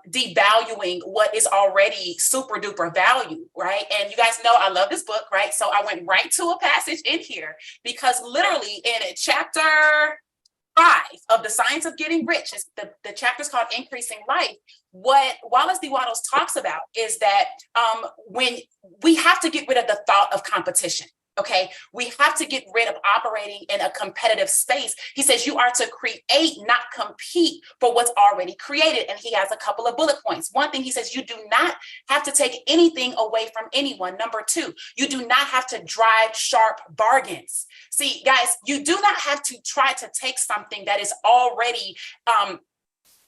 devaluing what is already super duper value, right? And you guys know I love this book, right? So I went right to a passage in here, because literally in chapter 5 of The Science of Getting Rich, the chapter is called Increasing Life. What Wallace D. Wattles talks about is that when we have to get rid of the thought of competition. Okay, we have to get rid of operating in a competitive space. He says you are to create, not compete for what's already created. And he has a couple of bullet points. One thing he says, you do not have to take anything away from anyone. Number 2, you do not have to drive sharp bargains. See, guys, you do not have to try to take something that is already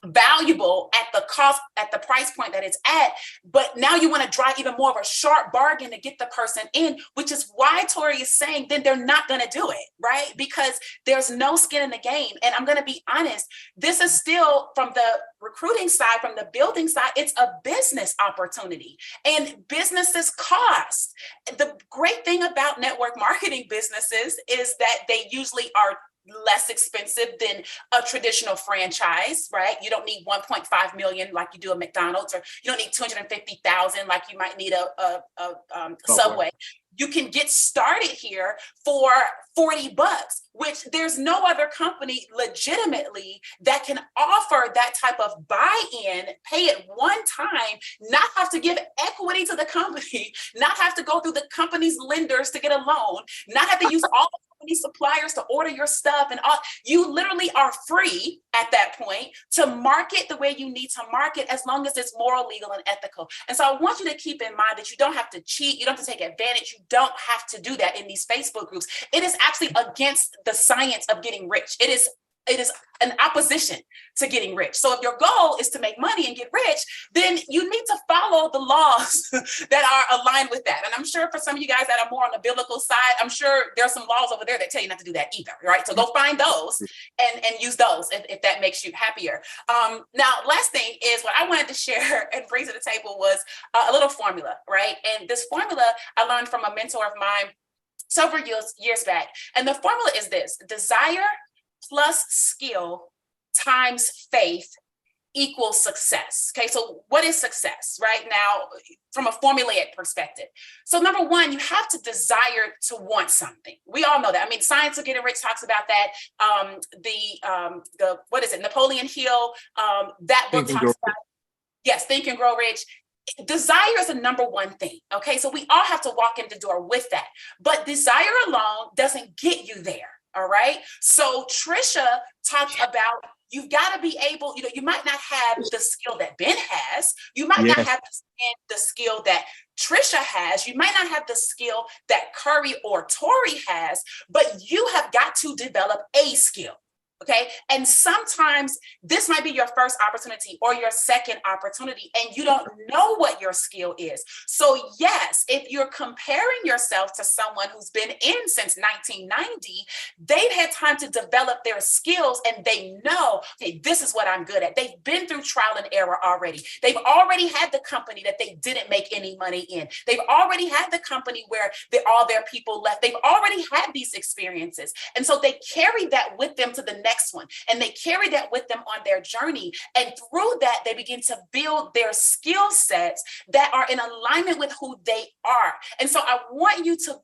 valuable at the cost, at the price point that it's at, but now you want to drive even more of a sharp bargain to get the person in, which is why Tori is saying then they're not going to do it, right? Because there's no skin in the game. And I'm going to be honest, this is still, from the recruiting side, from the building side, it's a business opportunity, and businesses cost. The great thing about network marketing businesses is that they usually are less expensive than a traditional franchise, right? You don't need 1.5 million like you do at McDonald's, or you don't need 250,000 like you might need a Subway. You can get started here for $40, which there's no other company legitimately that can offer that type of buy-in, pay it one time, not have to give equity to the company, not have to go through the company's lenders to get a loan, not have to use all the these suppliers to order your stuff and all. You literally are free at that point to market the way you need to market, as long as it's moral, legal, and ethical. And so I want you to keep in mind that you don't have to cheat. You don't have to take advantage. You don't have to do that in these Facebook groups. It is actually against the science of getting rich. It is an opposition to getting rich. So if your goal is to make money and get rich, then you need to follow the laws that are aligned with that. And I'm sure for some of you guys that are more on the biblical side, I'm sure there's some laws over there that tell you not to do that either, right? So go find those and use those if that makes you happier. Now, last thing is what I wanted to share and bring to the table was a little formula, right? And this formula I learned from a mentor of mine several years back. And the formula is this: desire plus skill times faith equals success. Okay, so what is success right now from a formulaic perspective? So number one, you have to desire to want something. We all know that. I mean, Science of Getting Rich talks about that. The what is it? Napoleon Hill. That book talks about, yes, Think and Grow Rich. Desire is the number one thing. Okay, so we all have to walk in the door with that. But desire alone doesn't get you there. All right. So Trisha talked about, you've got to be able, you might not have the skill that Ben has. You might not have the skill that Trisha has. You might not have the skill that Curry or Tori has, but you have got to develop a skill. Okay. And sometimes this might be your first opportunity or your second opportunity, and you don't know what your skill is. So yes, if you're comparing yourself to someone who's been in since 1990, they've had time to develop their skills and they know, okay, this is what I'm good at. They've been through trial and error already. They've already had the company that they didn't make any money in. They've already had the company where all their people left. They've already had these experiences. And so they carry that with them to the next one, and they carry that with them on their journey. And through that, they begin to build their skill sets that are in alignment with who they are. And so I want you to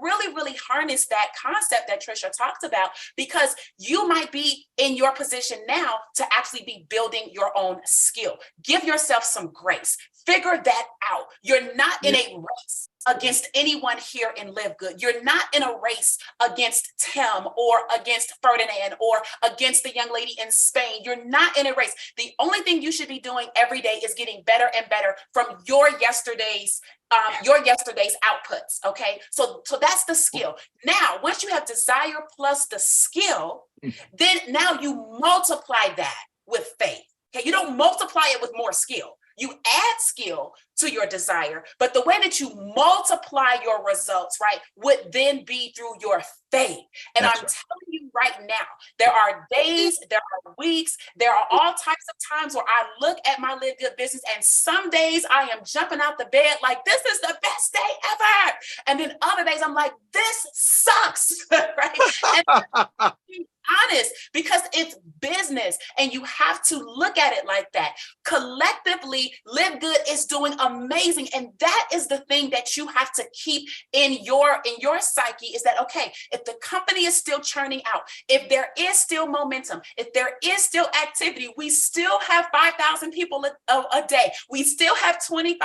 really, really harness that concept that Trisha talked about, because you might be in your position now to actually be building your own skill. Give yourself some grace. Figure that out. You're not in a race against anyone here in LiveGood. You're not in a race against Tim or against Ferdinand or against the young lady in Spain. You're not in a race. The only thing you should be doing every day is getting better and better from your yesterday's outputs. Okay, so that's the skill. Now, once you have desire plus the skill, then now you multiply that with faith. Okay, you don't multiply it with more skill. You add skill to your desire, but the way that you multiply your results, right, would then be through your faith. And I'm telling you right now, there are days, there are weeks, there are all types of times where I look at my LiveGood business, and some days I am jumping out the bed like, this is the best day ever. And then other days I'm like, this sucks, right? And honest, because it's business and you have to look at it like that. Collectively, LiveGood is doing amazing. And that is the thing that you have to keep in your psyche, is that, okay, if the company is still churning out, if there is still momentum, if there is still activity, we still have 5,000 people a day. We still have 23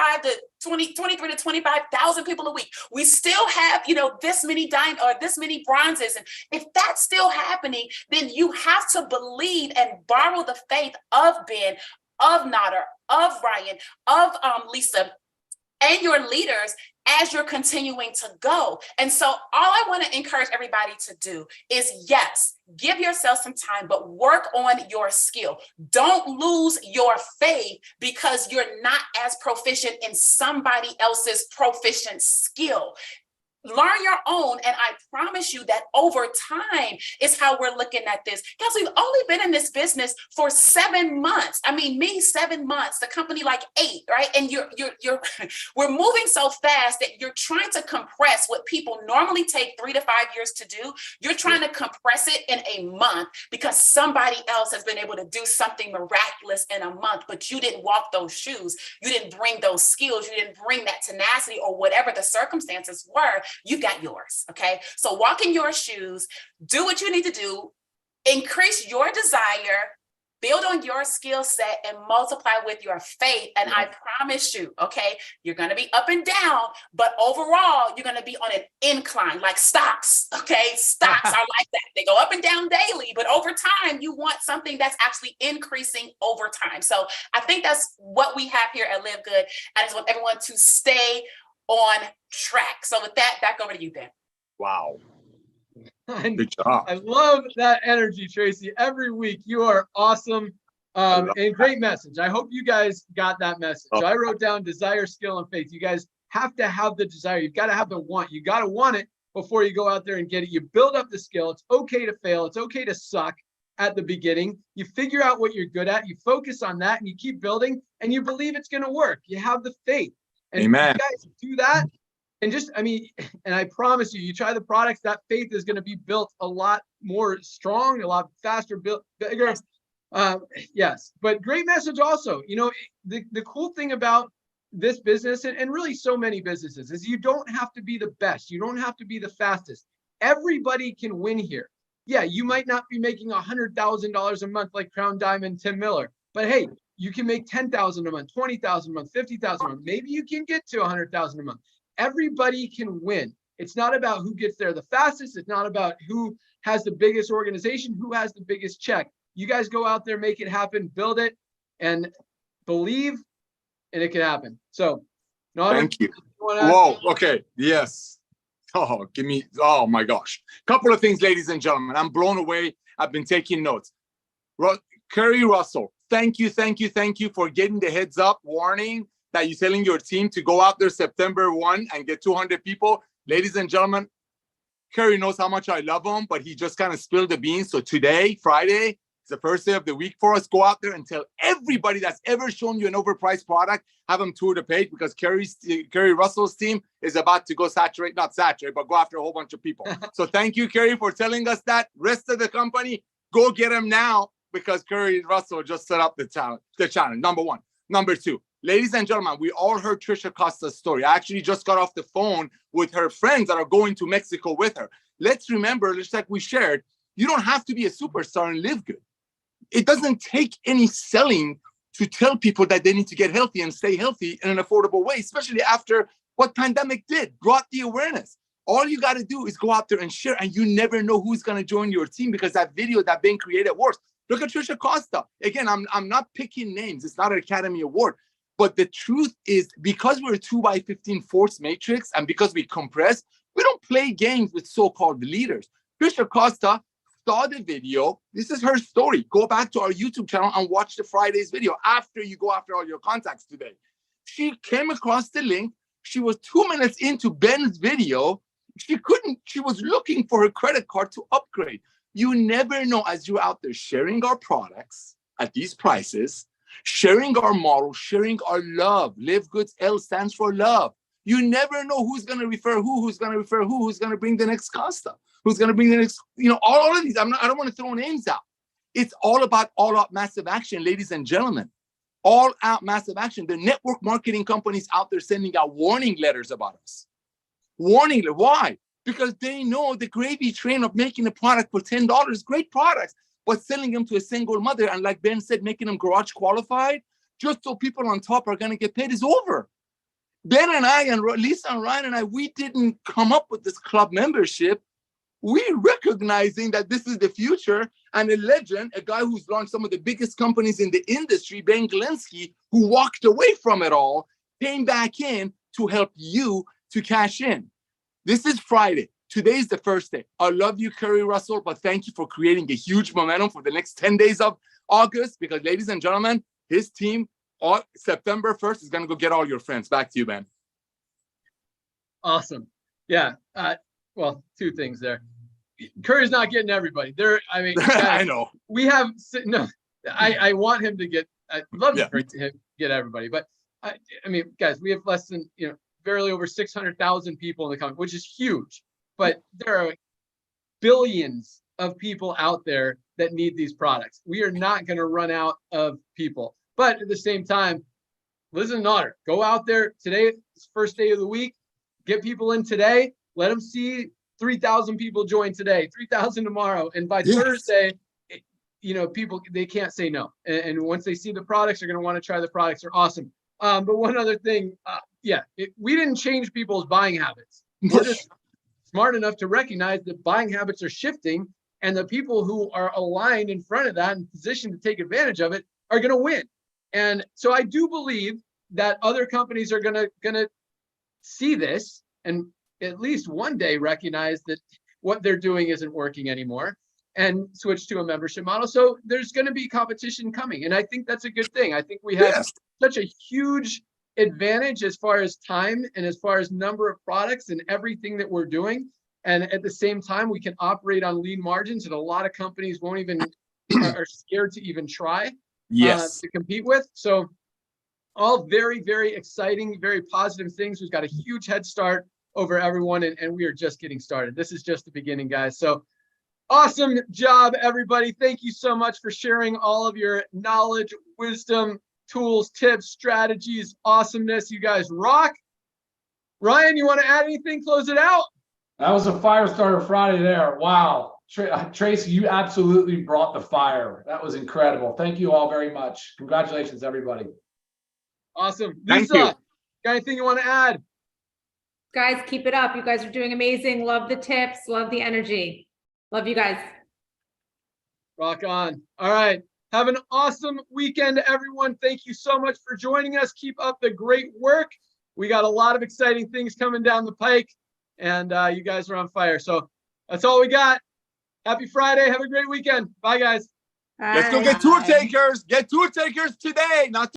to 25,000 people a week. We still have, this many diamonds or this many bronzes. And if that's still happening, then you have to believe and borrow the faith of Ben, of Nader, of Ryan, of Lisa, and your leaders as you're continuing to go. And so all I want to encourage everybody to do is, yes, give yourself some time, but work on your skill. Don't lose your faith because you're not as proficient in somebody else's proficient skill. Learn your own, and I promise you that over time is how we're looking at this. Guys, we've only been in this business for 7 months. I mean, me 7 months, the company like 8, right? And we're moving so fast that you're trying to compress what people normally take 3 to 5 years to do. You're trying to compress it in a month because somebody else has been able to do something miraculous in a month, but you didn't walk those shoes. You didn't bring those skills. You didn't bring that tenacity or whatever the circumstances were. You got yours, okay? So walk in your shoes, do what you need to do, increase your desire, build on your skill set and multiply with your faith. And I promise you, okay, you're going to be up and down, but overall, you're going to be on an incline like stocks. Okay. Stocks are like that. They go up and down daily, but over time, you want something that's actually increasing over time. So I think that's what we have here at Live Good. I just want everyone to stay on track. So with that, back over to you, Ben. Wow. Good job. I love that energy, Tracy. Every week, you are awesome. And great message. I hope you guys got that message. I wrote down desire, skill, and faith. You guys have to have the desire. You've got to have the want. You got to want it before you go out there and get it. You build up the skill. It's okay to fail. It's okay to suck at the beginning. You figure out what you're good at. You focus on that and you keep building and you believe it's going to work. You have the faith. And Amen. If you guys do that, and just, I mean, and I promise you, you try the products, that faith is going to be built a lot more strong, a lot faster, bigger. Yes, but great message also. You know, the cool thing about this business and really so many businesses is you don't have to be the best. You don't have to be the fastest. Everybody can win here. Yeah, you might not be making $100,000 a month like Crown Diamond, Tim Miller, but hey, you can make $10,000 a month, $20,000 a month, $50,000 a month. Maybe you can get to $100,000 a month. Everybody can win. It's not about who gets there the fastest. It's not about who has the biggest organization, who has the biggest check. You guys go out there, make it happen, build it, and believe, and it can happen. So, thank you. Whoa. Okay. Yes. Oh my gosh. Couple of things, ladies and gentlemen. I'm blown away. I've been taking notes. Curry Russell, thank you for getting the heads up warning that you're telling your team to go out there September 1 and get 200 people. Ladies and gentlemen, Curry knows how much I love him, but he just kind of spilled the beans. So today, Friday, is the first day of the week for us. Go out there and tell everybody that's ever shown you an overpriced product, have them tour the page, because Curry Russell's team is about to go not saturate, but go after a whole bunch of people. So thank you, Curry, for telling us that. Rest of the company, go get him now, because Curry Russell just set up the challenge. Number one. Number two, ladies and gentlemen, we all heard Trisha Costa's story. I actually just got off the phone with her friends that are going to Mexico with her. Let's remember, just like we shared, you don't have to be a superstar and live good. It doesn't take any selling to tell people that they need to get healthy and stay healthy in an affordable way, especially after what pandemic brought the awareness. All you got to do is go out there and share, and you never know who's going to join your team, because that video that Ben created works. Look at Trisha Costa. Again, I'm not picking names. It's not an Academy Award. But the truth is, because we're a 2x15 force matrix and because we compress, we don't play games with so-called leaders. Trisha Costa saw the video. This is her story. Go back to our YouTube channel and watch the Friday's video after you go after all your contacts today. She came across the link. She was 2 minutes into Ben's video. She was looking for her credit card to upgrade. You never know, as you're out there sharing our products at these prices, sharing our model, sharing our love. Live Good's L stands for love. You never know who's going to refer who's going to refer who's going to bring the next Costa, who's going to bring the next, all of these. I don't want to throw names out. It's all about all-out massive action, ladies and gentlemen. All-out massive action. The network marketing companies out there sending out warning letters about us. Warning. Why? Because they know the gravy train of making a product for $10, great products, but selling them to a single mother, and like Ben said, making them garage qualified, just so people on top are going to get paid, is over. Ben and I, and Lisa and Ryan and I, we didn't come up with this club membership. We recognizing that this is the future, and a legend, a guy who's launched some of the biggest companies in the industry, Ben Glinsky, who walked away from it all, came back in to help you to cash in. This is Friday. Today's the first day. I love you, Curry Russell, but thank you for creating a huge momentum for the next 10 days of August, because, ladies and gentlemen, his team, September 1st, is going to go get all your friends. Back to you, Ben. Awesome. Yeah. Well, two things there. Curry's not getting everybody. I know. We have, I want him to get, I'd love to get everybody, but I mean, guys, we have less than, barely over 600,000 people in the country, which is huge. But there are billions of people out there that need these products. We are not going to run out of people. But at the same time, listen, Otter, go out there today. It's first day of the week. Get people in today. Let them see 3,000 people join today, 3,000 tomorrow. And by Thursday, people, they can't say no. And once they see the products, they're going to want to try the products. They're awesome. But one other thing, we didn't change people's buying habits. We're just smart enough to recognize that buying habits are shifting, and the people who are aligned in front of that and positioned to take advantage of it are going to win. And so I do believe that other companies are going to see this and at least one day recognize that what they're doing isn't working anymore and switch to a membership model. So there's going to be competition coming. And I think that's a good thing. I think we have such a huge advantage as far as time and as far as number of products and everything that we're doing. And at the same time, we can operate on lean margins that a lot of companies won't even are scared to even try to compete with. So all very, very exciting, very positive things. We've got a huge head start over everyone, and we are just getting started. This is just the beginning, guys. So awesome job, everybody. Thank you so much for sharing all of your knowledge, wisdom, tools, tips, strategies, awesomeness. You guys rock. Ryan, you want to add anything? Close it out. That was a Firestarter Friday there. Wow. Tracy, you absolutely brought the fire. That was incredible. Thank you all very much. Congratulations, everybody. Awesome. Thank Lisa, you. got anything you want to add? Guys, keep it up. You guys are doing amazing. Love the tips. Love the energy. Love you guys. Rock on. All right. Have an awesome weekend, everyone. Thank you so much for joining us. Keep up the great work. We got a lot of exciting things coming down the pike, and you guys are on fire. So that's all we got. Happy Friday. Have a great weekend. Bye, guys. Let's go get tour takers. Get tour takers today, not